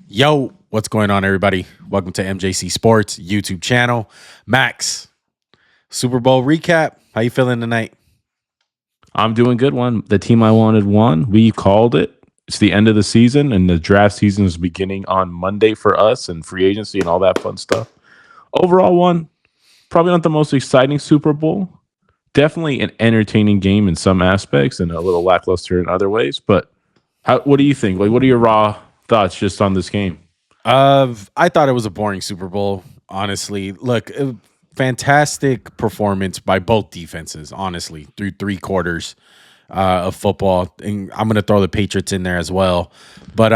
Yo, what's going on, everybody? Welcome to MJC Sports YouTube channel. Max, Super Bowl recap. How you feeling tonight? I'm doing good. The team I wanted won. We called it. It's the end of the season, and the draft season is beginning on Monday for us, and free agency and all that fun stuff. Overall, one probably not the most exciting Super Bowl. Definitely an entertaining game in some aspects, and a little lackluster in other ways. But what do you think? Like, what are your raw thoughts just on this game? I thought it was a boring Super Bowl, honestly. Look, fantastic performance by both defenses, honestly, through three quarters of football. And I'm gonna throw the Patriots in there as well. But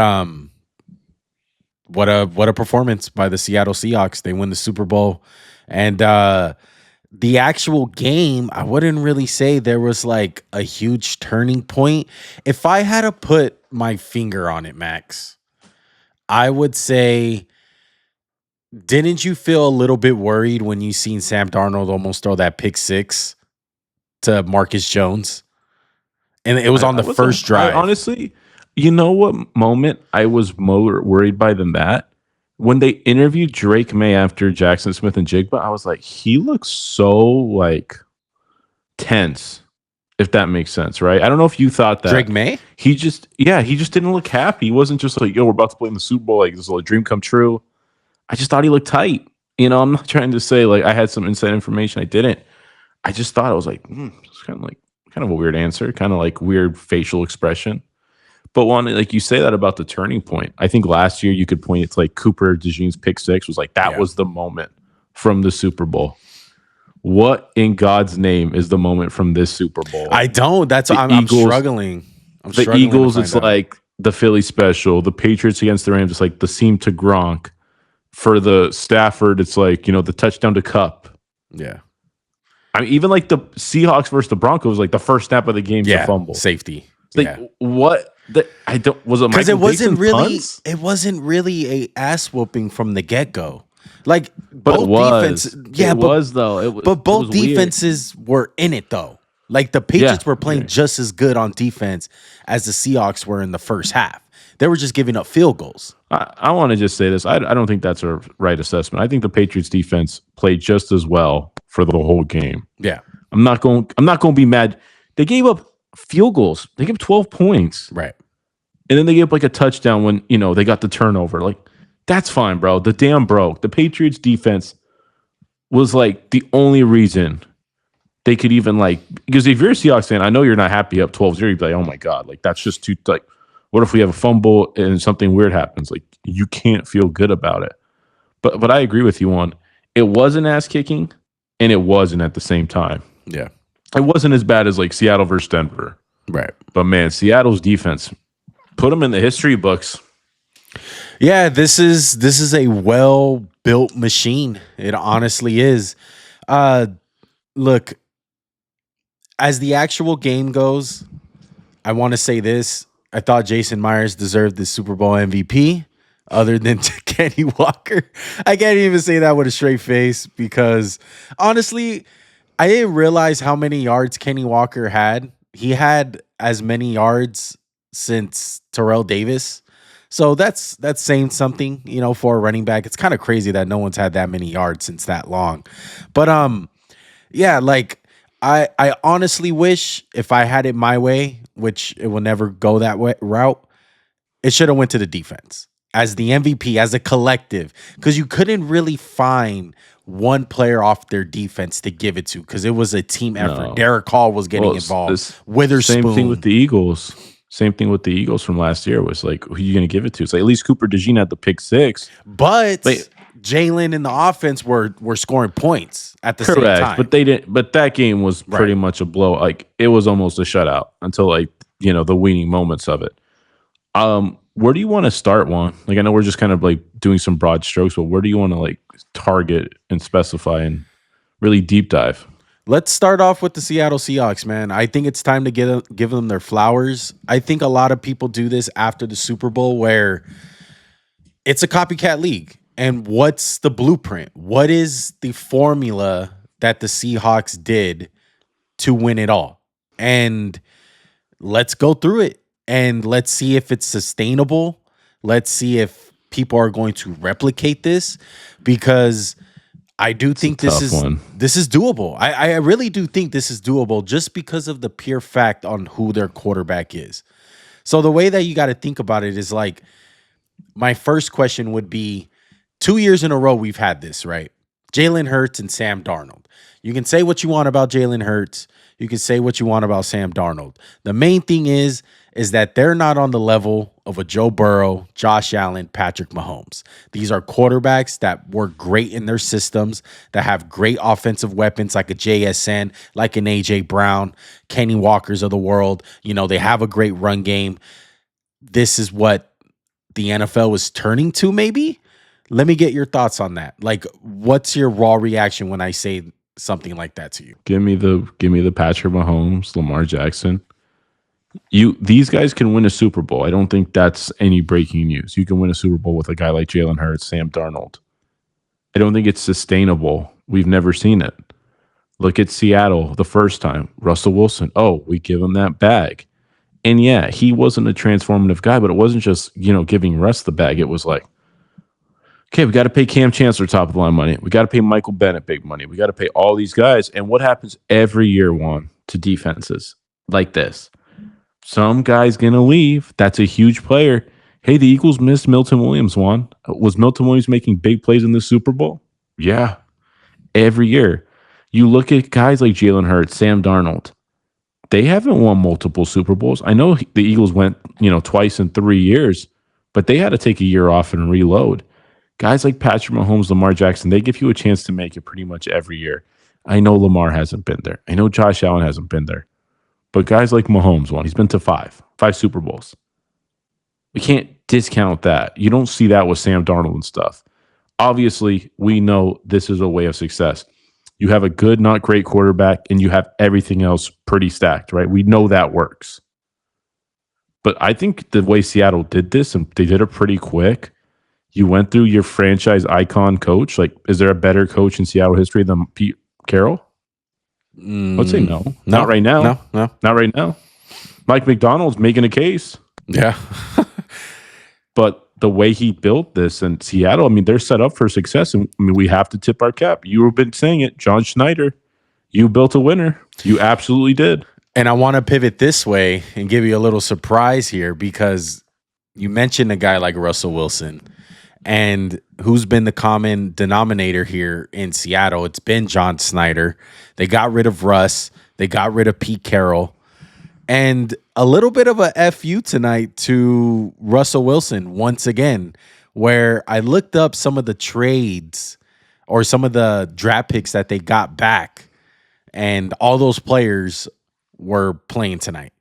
what a performance by the Seattle Seahawks. They win the Super Bowl. And the actual game, I wouldn't really say there was like a huge turning point. If I had to put my finger on it, Max, I would say, didn't you feel a little bit worried when you seen Sam Darnold almost throw that pick six to Marcus Jones? And it was on the first drive. Honestly, you know what moment I was more worried by than that? When they interviewed Drake May after Jackson Smith and Jigba, I was like, he looks so like tense, if that makes sense, right? I don't know if you thought that. Drake May? He just didn't look happy. He wasn't just like, yo, we're about to play in the Super Bowl, like this is a dream come true. I just thought he looked tight. You know, I'm not trying to say like I had some inside information. I didn't. I just thought I was like, it's kind of a weird answer, kind of like weird facial expression. But one, like you say that about the turning point. I think last year you could point it to like Cooper DeJean's pick six was like that was the moment from the Super Bowl. What in God's name is the moment from this Super Bowl? I don't. I'm struggling. The Eagles, it's like the Philly special. The Patriots against the Rams, it's like the seam to Gronk. For the Stafford, it's like, you know, the touchdown to Cup. Yeah. I mean, even like the Seahawks versus the Broncos, like the first snap of the game, a fumble, safety. It's like what? I don't. Was it because it wasn't really a ass whooping from the get go. Like, but both defenses, both defenses were in it though. Like the Patriots were playing just as good on defense as the Seahawks were in the first half. They were just giving up field goals. I want to just say this. I don't think that's a right assessment. I think the Patriots defense played just as well for the whole game. Yeah. I'm not going to be mad. They gave up field goals. They gave 12 points. Right. And then they gave up like a touchdown when, you know, they got the turnover. Like, that's fine, bro. The dam broke. The Patriots defense was like the only reason they could even like, because if you're a Seahawks fan, I know you're not happy up 12-0. You'd be like, oh my God, like that's just too, like, what if we have a fumble and something weird happens? Like, you can't feel good about it. But I agree with you on, it wasn't ass kicking and it wasn't at the same time. Yeah. It wasn't as bad as like Seattle versus Denver. Right. But man, Seattle's defense, put them in the history books. Yeah, this is a well-built machine. It honestly is. Look, as the actual game goes, I want to say this. I thought Jason Myers deserved the Super Bowl MVP other than Kenny Walker. I can't even say that with a straight face because honestly, I didn't realize how many yards Kenny Walker had. He had as many yards since Terrell Davis. So that's saying something, you know, for a running back. It's kind of crazy that no one's had that many yards since that long. But yeah, like I honestly wish if I had it my way, which it will never go that route, it should have went to the defense as the MVP, as a collective, because you couldn't really find one player off their defense to give it to because it was a team effort. No. Derek Hall was getting involved. Witherspoon. Same thing with the Eagles. Same thing with the Eagles from last year was like, who are you going to give it to? It's like at least Cooper DeJean had the pick six. But Jalen and the offense were scoring points at the same time. But they didn't. But that game was pretty much a blow. Like it was almost a shutout until like, you know, the weaning moments of it. Where do you want to start, Juan? Like I know we're just kind of like doing some broad strokes, but where do you want to like target and specify and really deep dive? Let's start off with the Seattle Seahawks, man. I think it's time to give them their flowers. I think a lot of people do this after the Super Bowl where it's a copycat league. And what's the blueprint? What is the formula that the Seahawks did to win it all? And let's go through it and let's see if it's sustainable. Let's see if people are going to replicate this, because I do think this is doable. I really do think this is doable, just because of the pure fact on who their quarterback is. So the way that you got to think about it is like, my first question would be, 2 years in a row we've had this, right? Jalen Hurts and Sam Darnold. You can say what you want about Jalen Hurts. You can say what you want about Sam Darnold. The main thing is that they're not on the level of a Joe Burrow, Josh Allen, Patrick Mahomes. These are quarterbacks that work great in their systems, that have great offensive weapons like a JSN, like an AJ Brown, Kenny Walkers of the world. You know, they have a great run game. This is what the NFL is turning to, maybe? Let me get your thoughts on that. Like, what's your raw reaction when I say something like that to you? Give me the Patrick Mahomes, Lamar Jackson. These guys can win a Super Bowl. I don't think that's any breaking news. You can win a Super Bowl with a guy like Jalen Hurts, Sam Darnold. I don't think it's sustainable. We've never seen it. Look at Seattle the first time. Russell Wilson. Oh, we give him that bag. And yeah, he wasn't a transformative guy, but it wasn't just, giving Russ the bag. It was like, okay, we got to pay Cam Chancellor top of the line money. We got to pay Michael Bennett big money. We got to pay all these guys. And what happens every year, Juan, to defenses like this? Some guy's going to leave. That's a huge player. Hey, the Eagles missed Milton Williams, Juan. Was Milton Williams making big plays in the Super Bowl? Yeah. Every year. You look at guys like Jalen Hurts, Sam Darnold. They haven't won multiple Super Bowls. I know the Eagles went, twice in 3 years, but they had to take a year off and reload. Guys like Patrick Mahomes, Lamar Jackson, they give you a chance to make it pretty much every year. I know Lamar hasn't been there. I know Josh Allen hasn't been there. But guys like Mahomes, he's been to five Super Bowls. We can't discount that. You don't see that with Sam Darnold and stuff. Obviously, we know this is a way of success. You have a good, not great quarterback, and you have everything else pretty stacked, right? We know that works. But I think the way Seattle did this, and they did it pretty quick, you went through your franchise icon coach. Like, is there a better coach in Seattle history than Pete Carroll? Let's say no. Not right now. No. Not right now. Mike McDonald's making a case. Yeah. But the way he built this in Seattle, they're set up for success. And we have to tip our cap. You've been saying it, John Schneider. You built a winner. You absolutely did. And I want to pivot this way and give you a little surprise here, because you mentioned a guy like Russell Wilson. And who's been the common denominator here in Seattle? It's been John Schneider. They got rid of Russ. They got rid of Pete Carroll. And a little bit of a FU tonight to Russell Wilson once again, where I looked up some of the trades or some of the draft picks that they got back, and all those players were playing tonight.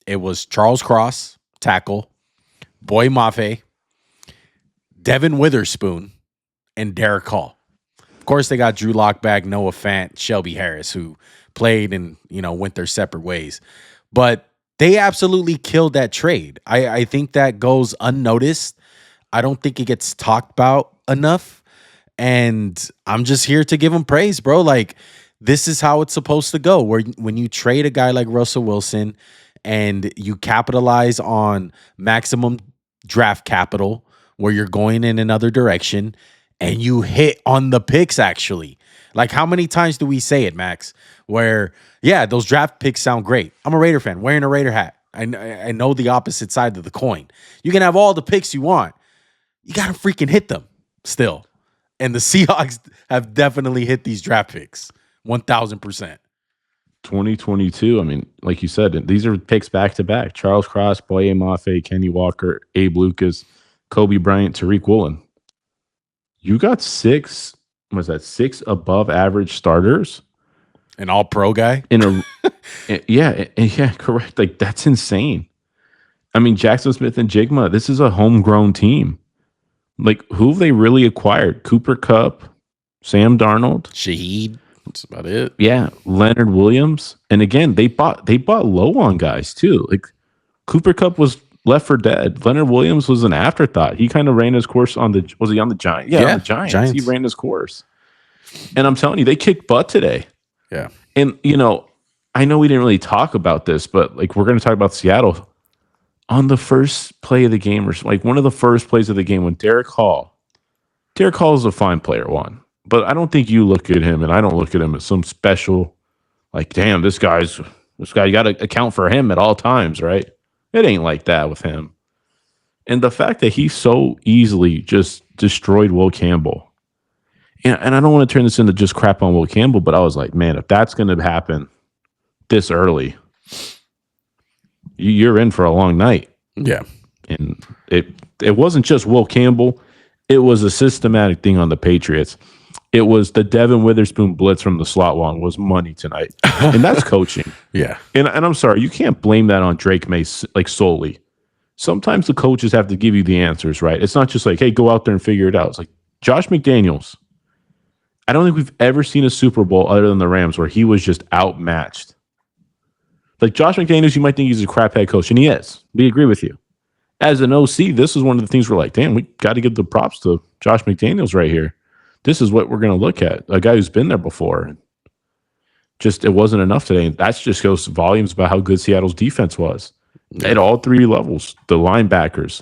It was Charles Cross, tackle, Boy Mafe, Devin Witherspoon, and Derek Hall. Of course, they got Drew Lock back, Noah Fant, Shelby Harris, who played and, went their separate ways. But they absolutely killed that trade. I think that goes unnoticed. I don't think it gets talked about enough. And I'm just here to give them praise, bro. Like, this is how it's supposed to go. Where when you trade a guy like Russell Wilson and you capitalize on maximum draft capital, where you're going in another direction, and you hit on the picks, actually. Like, how many times do we say it, Max? Where, yeah, those draft picks sound great. I'm a Raider fan, wearing a Raider hat. I know the opposite side of the coin. You can have all the picks you want. You got to freaking hit them still. And the Seahawks have definitely hit these draft picks, 1,000%. 2022, like you said, these are picks back-to-back. Charles Cross, Boye Mafe, Kenny Walker, Abe Lucas, Kobe Bryant, Tariq Woolen. You got six above average starters? An all-pro guy? Yeah, correct. Like, that's insane. Jackson Smith and Jigma, this is a homegrown team. Like, who have they really acquired? Cooper Kupp, Sam Darnold, Shaheed. That's about it. Yeah, Leonard Williams. And again, they bought low on guys too. Like, Cooper Kupp was left for dead. Leonard Williams was an afterthought. He kind of ran his course was he on the Giants? Yeah, on the Giants. He ran his course. And I'm telling you, they kicked butt today. Yeah. And, I know we didn't really talk about this, but, like, we're going to talk about Seattle. on the first play of the game, or like one of the first plays of the game, when Derek Hall is a fine player, one, but I don't think you look at him, and I don't look at him as some special, like, damn, this guy, you got to account for him at all times, right? It ain't like that with him. And the fact that he so easily just destroyed Will Campbell, and I don't want to turn this into just crap on Will Campbell, but I was like, man, if that's going to happen this early, you're in for a long night. Yeah. And it wasn't just Will Campbell. It was a systematic thing on the Patriots. It was the Devin Witherspoon blitz from the slot one was money tonight. And that's coaching. Yeah. And I'm sorry, you can't blame that on Drake May like solely. Sometimes the coaches have to give you the answers, right? It's not just like, hey, go out there and figure it out. It's like Josh McDaniels. I don't think we've ever seen a Super Bowl other than the Rams where he was just outmatched. Like Josh McDaniels, you might think he's a crap head coach, and he is. We agree with you. As an OC, this is one of the things we're like, damn, we got to give the props to Josh McDaniels right here. This is what we're going to look at. A guy who's been there before. Just, it wasn't enough today. That just goes volumes about how good Seattle's defense was at all three levels. The linebackers,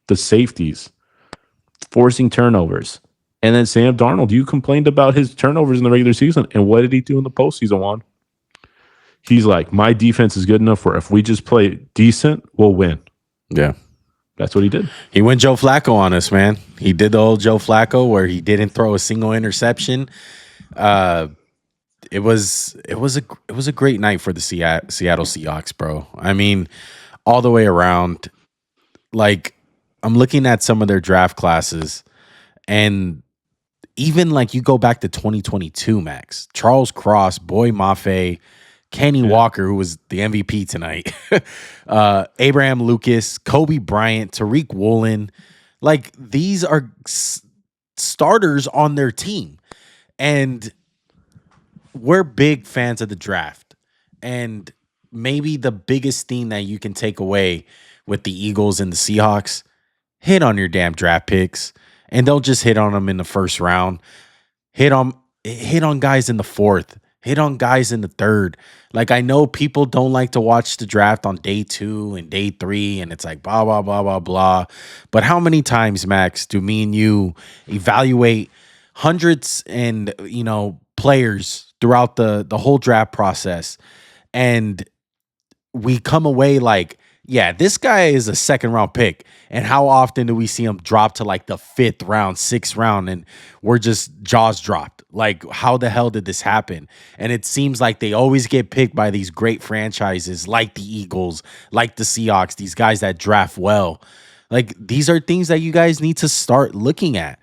the safeties, forcing turnovers. And then Sam Darnold, you complained about his turnovers in the regular season. And what did he do in the postseason, Juan? He's like, my defense is good enough where if we just play decent, we'll win. Yeah. That's what he did. He went Joe Flacco on us, man. He did the old Joe Flacco where he didn't throw a single interception. It was a great night for the Seattle Seahawks, bro. I mean, all the way around. Like, I'm looking at some of their draft classes, and even like you go back to 2022, Max. Charles Cross, Boy Mafe, Kenny Walker, who was the MVP tonight, Abraham Lucas, Kobe Bryant, Tariq Woolen. Like, these are starters on their team. And we're big fans of the draft. And maybe the biggest thing that you can take away with the Eagles and the Seahawks, hit on your damn draft picks. And they'll just hit on them in the first round. Hit on guys in the fourth. Hit on guys in the third. Like, I know people don't like to watch the draft on day 2 and day 3, and it's like blah, blah, blah, blah, blah. But how many times, Max, do me and you evaluate hundreds and, players throughout the whole draft process, and we come away like, yeah, this guy is a second round pick. And how often do we see him drop to like the 5th round, 6th round, and we're just jaws dropped? Like, how the hell did this happen? And it seems like they always get picked by these great franchises like the Eagles, like the Seahawks, these guys that draft well. Like, these are things that you guys need to start looking at.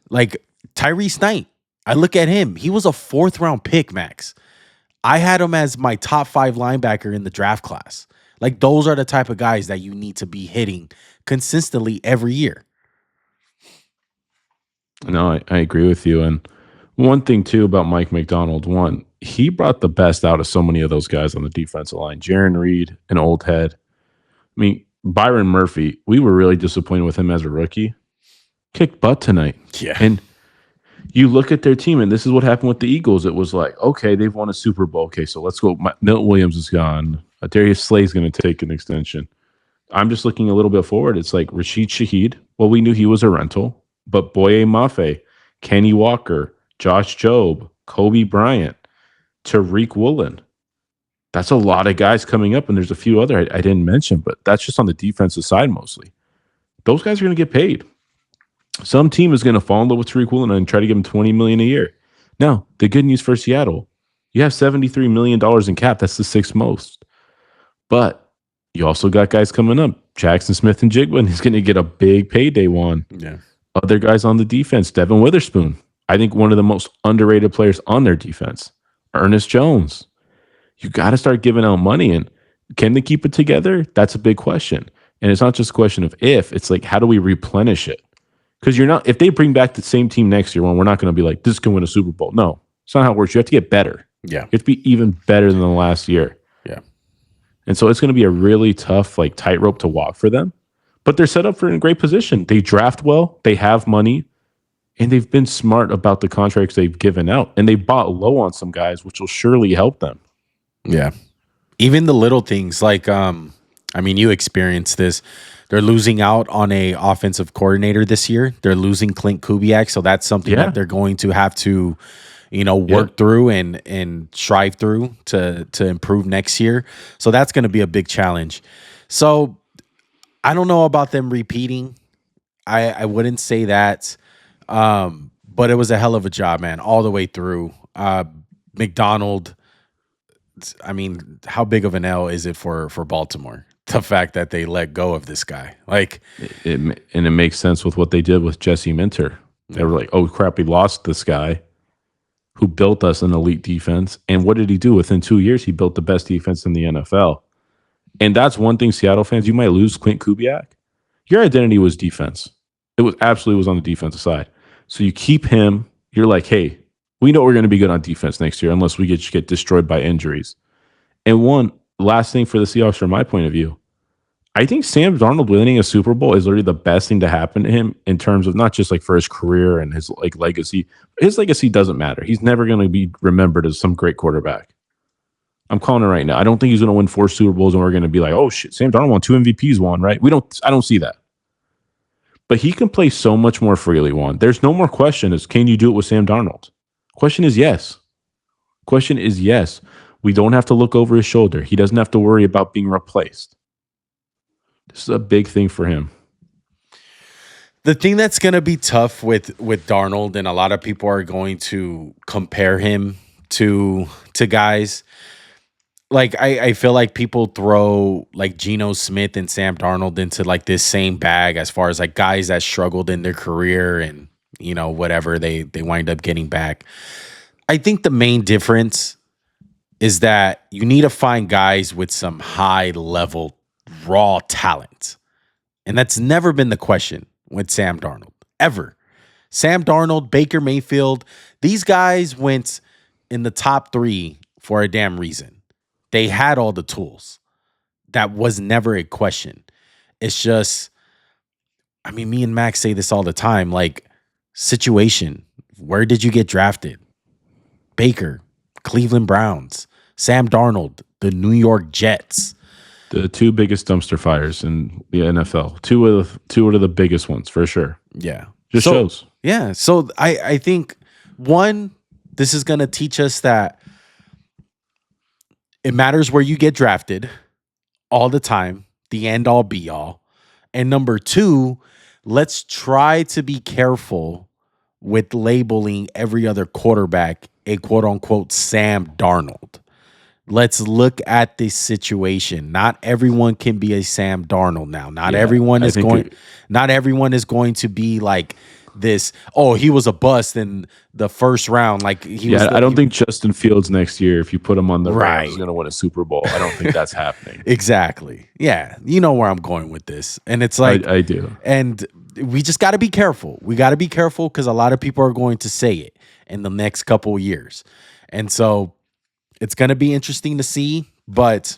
Like Tyrese Knight, I look at him. He was a 4th round pick, Max. I had him as my top 5 linebacker in the draft class. Like, those are the type of guys that you need to be hitting consistently every year. No, I agree with you. And one thing, too, about Mike McDonald, one, he brought the best out of so many of those guys on the defensive line. Jaron Reed, an old head. I mean, Byron Murphy, we were really disappointed with him as a rookie. Kicked butt tonight. Yeah. And you look at their team, and this is what happened with the Eagles. It was like, okay, they've won a Super Bowl. Okay, so let's go. Milton Williams is gone. Darius Slay's going to take an extension. I'm just looking a little bit forward. It's like Rashid Shaheed. Well, we knew he was a rental, but Boye Mafe, Kenny Walker, Josh Jobe, Kobe Bryant, Tariq Woolen. That's a lot of guys coming up, and there's a few other I didn't mention, but that's just on the defensive side mostly. Those guys are going to get paid. Some team is going to fall in love with Tariq Woolen and try to give him $20 million a year. Now, the good news for Seattle, you have $73 million in cap. That's the 6th most. But you also got guys coming up. Jackson Smith and Jigba, he's going to get a big payday one. Yeah. Other guys on the defense, Devin Witherspoon. I think one of the most underrated players on their defense. Ernest Jones. You got to start giving out money. And can they keep it together? That's a big question. And it's not just a question of if. It's like, how do we replenish it? Because if they bring back the same team next year, we're not going to be like, this can win a Super Bowl. No, it's not how it works. You have to get better. Yeah. You have to be even better than the last year. Yeah. And so it's going to be a really tough, like, tightrope to walk for them. But they're set up for a great position. They draft well, they have money, and they've been smart about the contracts they've given out. And they bought low on some guys, which will surely help them. Yeah. Even the little things like I mean, you experienced this. They're losing out on a offensive coordinator this year. They're losing Clint Kubiak, so that's something Yeah. that they're going to have to, Yeah. work through and strive through to improve next year. So that's going to be a big challenge. So I don't know about them repeating. I wouldn't say that, but it was a hell of a job, man, all the way through. McDonald. I mean, how big of an L is it for Baltimore? The fact that they let go of this guy, like, And it makes sense with what they did with Jesse Minter. They were like, oh crap, we lost this guy who built us an elite defense. And what did he do? Within 2 years, he built the best defense in the NFL. And that's one thing, Seattle fans, you might lose Clint Kubiak. Your identity was defense. It was absolutely was on the defensive side. So you keep him. You're like, hey, we know we're going to be good on defense next year unless we get destroyed by injuries. And one last thing for the Seahawks, from my point of view, I think Sam Darnold winning a Super Bowl is literally the best thing to happen to him in terms of not just like for his career and his like legacy. His legacy doesn't matter. He's never going to be remembered as some great quarterback. I'm calling it right now. I don't think he's going to win 4 Super Bowls and we're going to be like, oh shit, Sam Darnold won 2 MVPs, won, right? I don't see that. But he can play so much more freely, Juan. There's no more question as can you do it with Sam Darnold? Question is yes. Question is yes. We don't have to look over his shoulder. He doesn't have to worry about being replaced. This is a big thing for him. The thing that's going to be tough with Darnold, and a lot of people are going to compare him to guys like I feel like people throw like Geno Smith and Sam Darnold into like this same bag as far as like guys that struggled in their career and whatever they wind up getting back. I think the main difference is that you need to find guys with some high level raw talent. And that's never been the question with Sam Darnold, ever. Sam Darnold, Baker Mayfield, these guys went in the top 3 for a damn reason. They had all the tools. That was never a question. It's just, I mean, me and Max say this all the time, like, situation. Where did you get drafted? Baker, Cleveland Browns. Sam Darnold, the New York Jets. The 2 biggest dumpster fires in the NFL. Two of the biggest ones for sure. Yeah. Just shows. Yeah. So I think, one, this is going to teach us that it matters where you get drafted all the time, the end all be all. And number 2, let's try to be careful with labeling every other quarterback a quote unquote Sam Darnold. Let's look at this situation. Not everyone can be a Sam Darnold now. Not everyone is going to be like this. Oh, he was a bust in the first round. Like I don't think Justin Fields next year, if you put him on the Rams, is going to win a Super Bowl. I don't think that's happening. Exactly. Yeah, you know where I'm going with this, and it's like I do. And we just got to be careful. We got to be careful because a lot of people are going to say it in the next couple of years, and so it's going to be interesting to see. But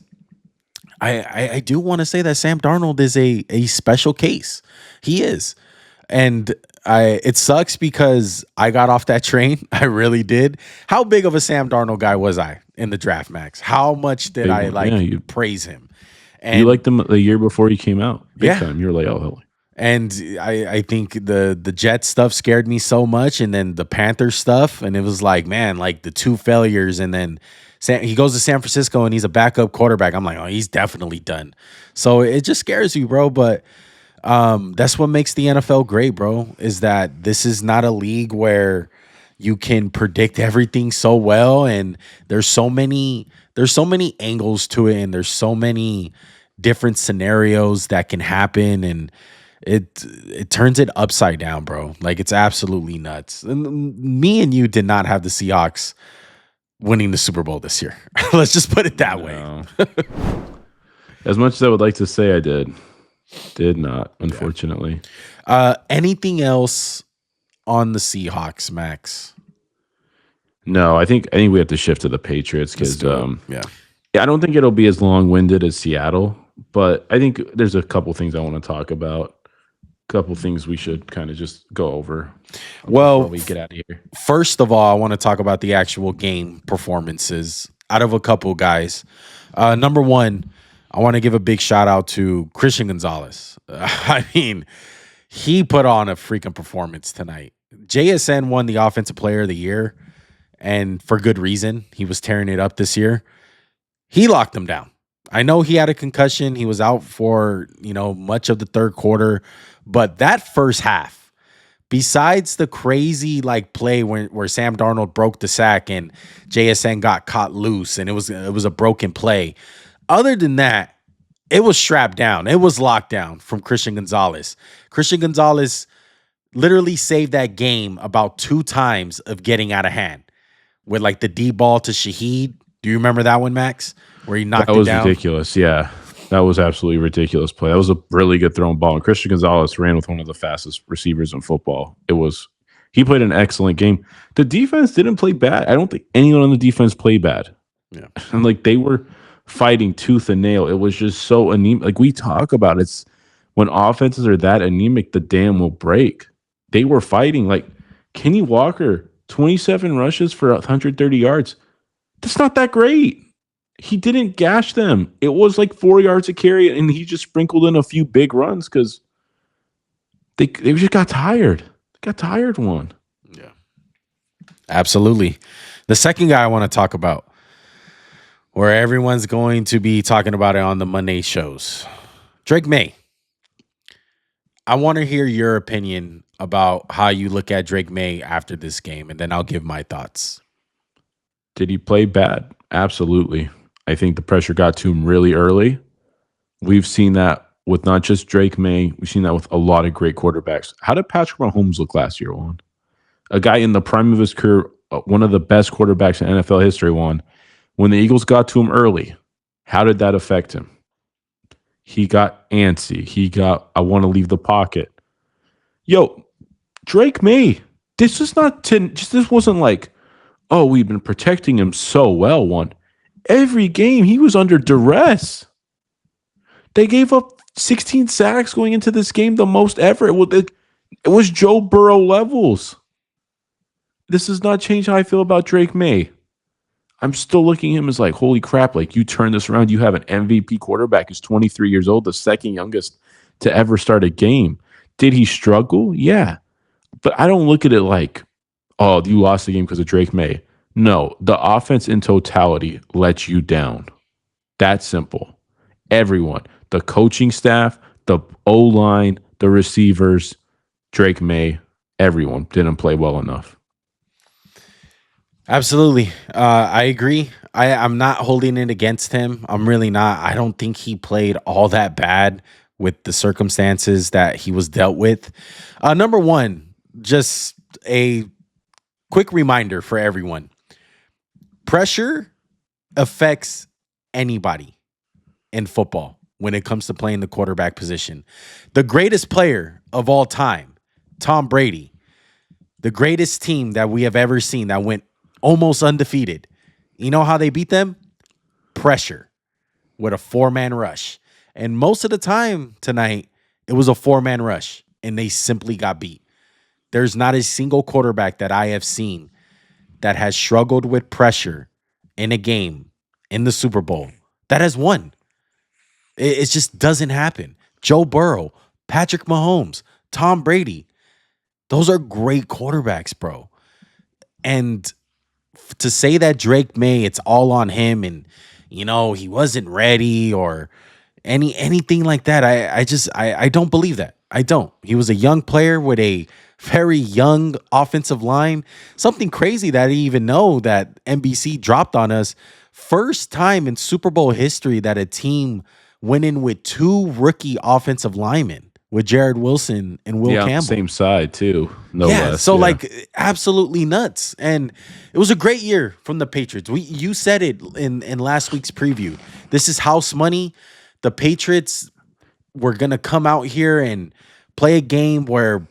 I do want to say that Sam Darnold is a special case. He is, and it sucks because I got off that train. I really did. How big of a Sam Darnold guy was I in the draft, Max? How much did I praise him? And you liked him the year before he came out. Big time. You were like, oh, hell. And I think the Jet stuff scared me so much, and then the Panthers stuff, and it was like, man, like the 2 failures, and then he goes to San Francisco and he's a backup quarterback. I'm like, oh, he's definitely done. So it just scares you, bro. But that's what makes the NFL great, bro, is that this is not a league where you can predict everything so well, and there's so many angles to it, and there's so many different scenarios that can happen, and it turns it upside down, bro. Like, it's absolutely nuts. And me and you did not have the Seahawks winning the Super Bowl this year. Let's just put it that way. As much as I would like to say I did not, unfortunately. Anything else on the Seahawks, Max? No, I think we have to shift to the Patriots because I don't think it'll be as long-winded as Seattle, but I think there's a couple things I want to talk about. Couple things we should kind of just go over before we get out of here. First of all, I want to talk about the actual game performances out of a couple guys. Number one, I want to give a big shout out to Christian Gonzalez. I mean, he put on a freaking performance tonight. JSN won the Offensive Player of the Year, and for good reason. He was tearing it up this year. He locked him down. I know he had a concussion. He was out for, much of the third quarter, but that first half, besides the crazy play where Sam Darnold broke the sack and JSN got caught loose and it was a broken play. Other than that, it was strapped down. It was locked down from Christian Gonzalez. Christian Gonzalez literally saved that game about 2 times of getting out of hand with the deep ball to Shaheed. Do you remember that one, Max? Where he knocked it down? That was ridiculous. Yeah. That was absolutely ridiculous play. That was a really good thrown ball. And Christian Gonzalez ran with one of the fastest receivers in football. He played an excellent game. The defense didn't play bad. I don't think anyone on the defense played bad. Yeah. And they were fighting tooth and nail. It was just so anemic. We talk about it's when offenses are that anemic, the dam will break. They were fighting. Kenny Walker, 27 rushes for 130 yards. That's not that great. He didn't gash them. It was 4 yards a carry, and he just sprinkled in a few big runs because they just got tired. They got tired one. Yeah. Absolutely. The second guy I want to talk about, where everyone's going to be talking about it on the Monday shows, Drake May. I want to hear your opinion about how you look at Drake May after this game, and then I'll give my thoughts. Did he play bad? Absolutely. I think the pressure got to him really early. We've seen that with not just Drake May. We've seen that with a lot of great quarterbacks. How did Patrick Mahomes look last year, Juan? A guy in the prime of his career, one of the best quarterbacks in NFL history, Juan. When the Eagles got to him early, how did that affect him? He got antsy. He got, I want to leave the pocket. Yo, Drake May, this wasn't oh, we've been protecting him so well, Juan. Every game, he was under duress. They gave up 16 sacks going into this game, the most ever. It was Joe Burrow levels. This does not change how I feel about Drake May. I'm still looking at him as holy crap, you turn this around. You have an MVP quarterback who's 23 years old, the second youngest to ever start a game. Did he struggle? Yeah. But I don't look at it oh, you lost the game because of Drake May. No, the offense in totality let you down. That's simple. Everyone, the coaching staff, the O-line, the receivers, Drake May, everyone didn't play well enough. Absolutely. I agree. I'm not holding it against him. I'm really not. I don't think he played all that bad with the circumstances that he was dealt with. Number one, just a quick reminder for everyone. Pressure affects anybody in football when it comes to playing the quarterback position. The greatest player of all time, Tom Brady, the greatest team that we have ever seen that went almost undefeated. You know how they beat them? Pressure with a 4-man rush. And most of the time tonight, it was a 4-man rush, and they simply got beat. There's not a single quarterback that I have seen that has struggled with pressure in a game in the Super Bowl that has won. It just doesn't happen. Joe Burrow, Patrick Mahomes, Tom Brady, those are great quarterbacks, bro. And to say that Drake May, it's all on him and, he wasn't ready or anything like that, I don't believe that. I don't. He was a young player with a very young offensive line. Something crazy that I didn't even know that NBC dropped on us. First time in Super Bowl history that a team went in with 2 rookie offensive linemen with Jared Wilson and Will Campbell. Same side too. No less. So absolutely nuts. And it was a great year from the Patriots. You said it in last week's preview. This is house money. The Patriots were going to come out here and play a game where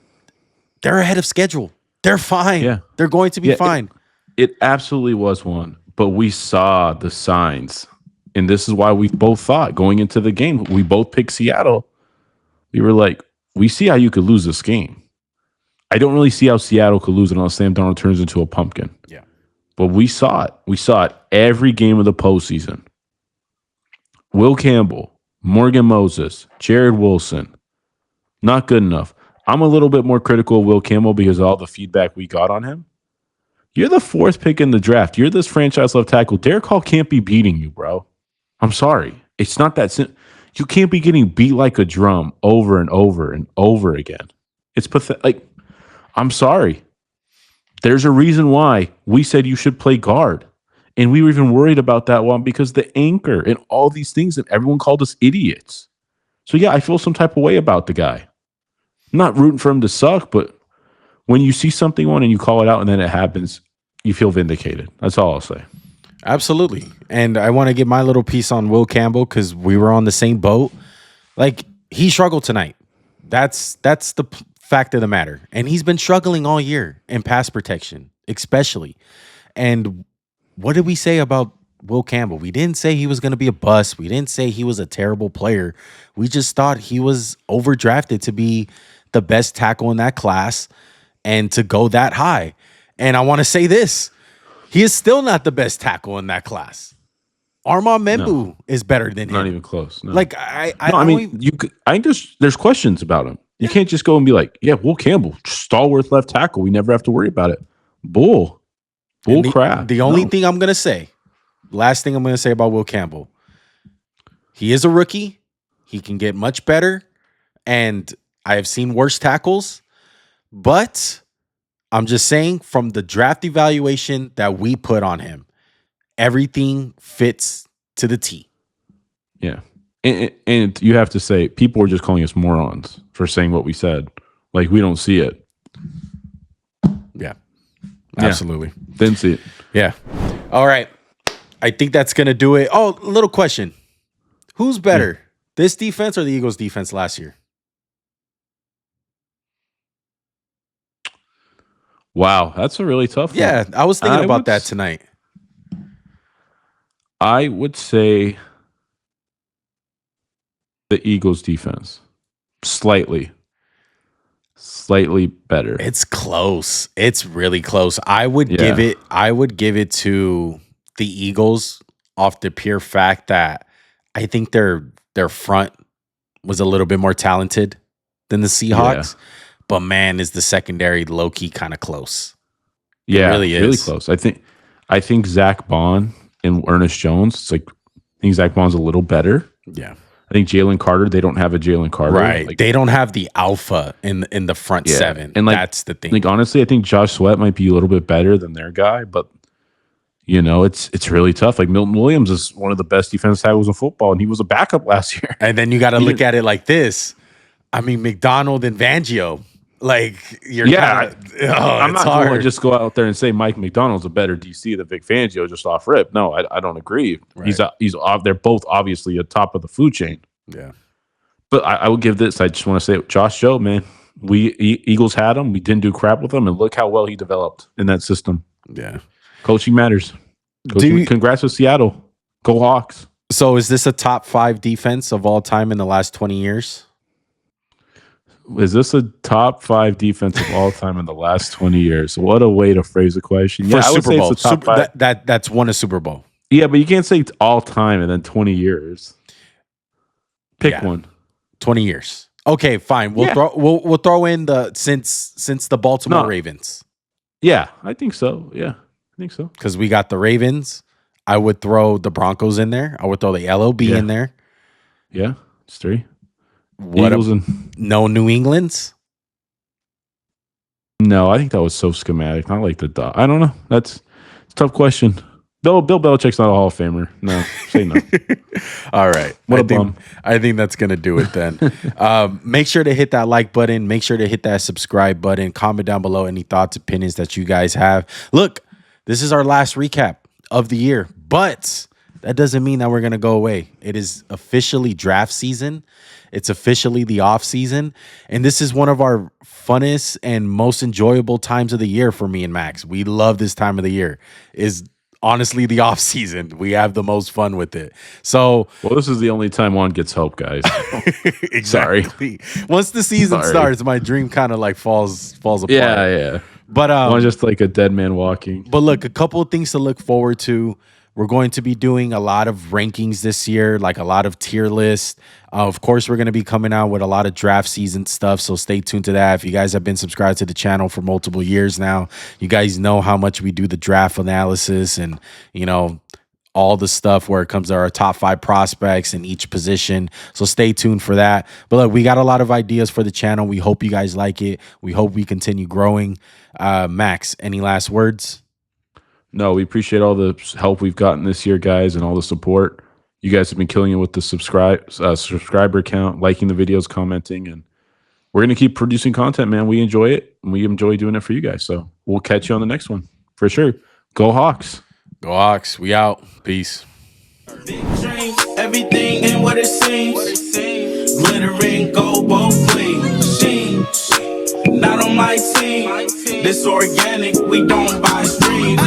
they're ahead of schedule. They're fine. Yeah. They're going to be fine. It absolutely was one, but we saw the signs. And this is why we both thought going into the game, we both picked Seattle. We were like, we see how you could lose this game. I don't really see how Seattle could lose it unless Sam Darnold turns into a pumpkin. Yeah. But we saw it. We saw it every game of the postseason. Will Campbell, Morgan Moses, Jared Wilson. Not good enough. I'm a little bit more critical of Will Campbell because of all the feedback we got on him. You're the 4th pick in the draft. You're this franchise left tackle. Derek Hall can't be beating you, bro. I'm sorry. It's not that simple. You can't be getting beat like a drum over and over and over again. It's pathetic. Like, I'm sorry. There's a reason why we said you should play guard. And we were even worried about that one because the anchor and all these things, and everyone called us idiots. So, yeah, I feel some type of way about the guy. I'm not rooting for him to suck, but when you see something on and you call it out and then it happens, you feel vindicated. That's all I'll say. Absolutely. And I want to get my little piece on Will Campbell because we were on the same boat. Like, he struggled tonight. That's the fact of the matter. And he's been struggling all year in pass protection, especially. And what did we say about Will Campbell? We didn't say he was going to be a bust. We didn't say he was a terrible player. We just thought he was overdrafted to be the best tackle in that class and to go that high. And I want to say this. He is still not the best tackle in that class. Armand Membu is better than him. Not even close. No. Like I mean, there's questions about him. You can't just go and be like, yeah, Will Campbell, stalwart left tackle. We never have to worry about it. Bull crap. The only thing I'm going to say, last thing I'm going to say about Will Campbell, he is a rookie. He can get much better. And I have seen worse tackles. But I'm just saying, from the draft evaluation that we put on him, everything fits to the T. Yeah. And you have to say, people are just calling us morons for saying what we said. Like, we don't see it. Yeah. Absolutely. Yeah. Didn't see it. Yeah. All right. I think that's going to do it. Oh, little question. Who's better, this defense or the Eagles defense last year? Wow. That's a really tough one. Yeah. I was thinking about that tonight. I would say the Eagles defense. Slightly better. It's close. It's really close. I would give it to the Eagles off the pure fact that I think their front was a little bit more talented than the Seahawks. Yeah. But man, is the secondary low-key kind of close. Yeah, it really is. Really close. I think Zach Bond and Ernest Jones, I think Zach Bond's a little better. Yeah. I think Jalen Carter, they don't have a Jalen Carter. Right. Like, they don't have the alpha in the front seven. And that's the thing. Like, honestly, I think Josh Sweat might be a little bit better than their guy, but it's really tough. Like, Milton Williams is one of the best defensive tackles in football, and he was a backup last year. And then you got to look at it like this. I mean, McDonald and Fangio. Like, I'm not going to just go out there and say Mike McDonald's a better DC than Vic Fangio just off rip. No, I don't agree. Right. They're both obviously at top of the food chain. Yeah, but I will give this. I just want to say, Josh Joe, man, Eagles had him. We didn't do crap with him, and look how well he developed in that system. Yeah, coaching matters. Congrats with Seattle. Go Hawks. So, is this a top 5 defense of all time in the last 20 years? Is this a top 5 defense of all time in the last 20 years? What a way to phrase the question. Yeah, I would say it's a top 5. That's won a Super Bowl. Yeah, but you can't say it's all time and then 20 years. Pick one. 20 years. Okay, fine. We'll throw in the since the Baltimore Ravens. Yeah, I think so. Yeah, I think so. Because we got the Ravens. I would throw the Broncos in there. I would throw the LOB in there. Yeah, it's 3. No New England's? No, I think that was so schematic. Not like the I don't know. It's a tough question. Bill Belichick's not a Hall of Famer. No, say no. All right. I think that's going to do it then. Make sure to hit that like button. Make sure to hit that subscribe button. Comment down below any thoughts, opinions that you guys have. Look, this is our last recap of the year, but that doesn't mean that we're going to go away. It is officially draft season. It's officially the off season. And this is one of our funnest and most enjoyable times of the year for me and Max. We love this time of the year. Is honestly the off season. We have the most fun with it. So, well, this is the only time one gets hope, guys. Exactly. Sorry. Once the season starts, my dream kind of like falls apart. Yeah. But I'm just like a dead man walking. But look, a couple of things to look forward to We're going to be doing a lot of rankings this year, like a lot of tier lists. Of course, we're going to be coming out with a lot of draft season stuff, so stay tuned to that. If you guys have been subscribed to the channel for multiple years now, you guys know how much we do the draft analysis and, all the stuff where it comes to our top 5 prospects in each position. So stay tuned for that. But look, we got a lot of ideas for the channel. We hope you guys like it. We hope we continue growing. Max, any last words? No, we appreciate all the help we've gotten this year, guys, and all the support. You guys have been killing it with the subscriber count, liking the videos, commenting, and we're gonna keep producing content, man. We enjoy it, and we enjoy doing it for you guys. So we'll catch you on the next one for sure. Go Hawks! Go Hawks! We out. Peace. Big dreams, everything ain't what it seems. Glittering gold, both machines. Not on my team. This organic, we don't buy streams.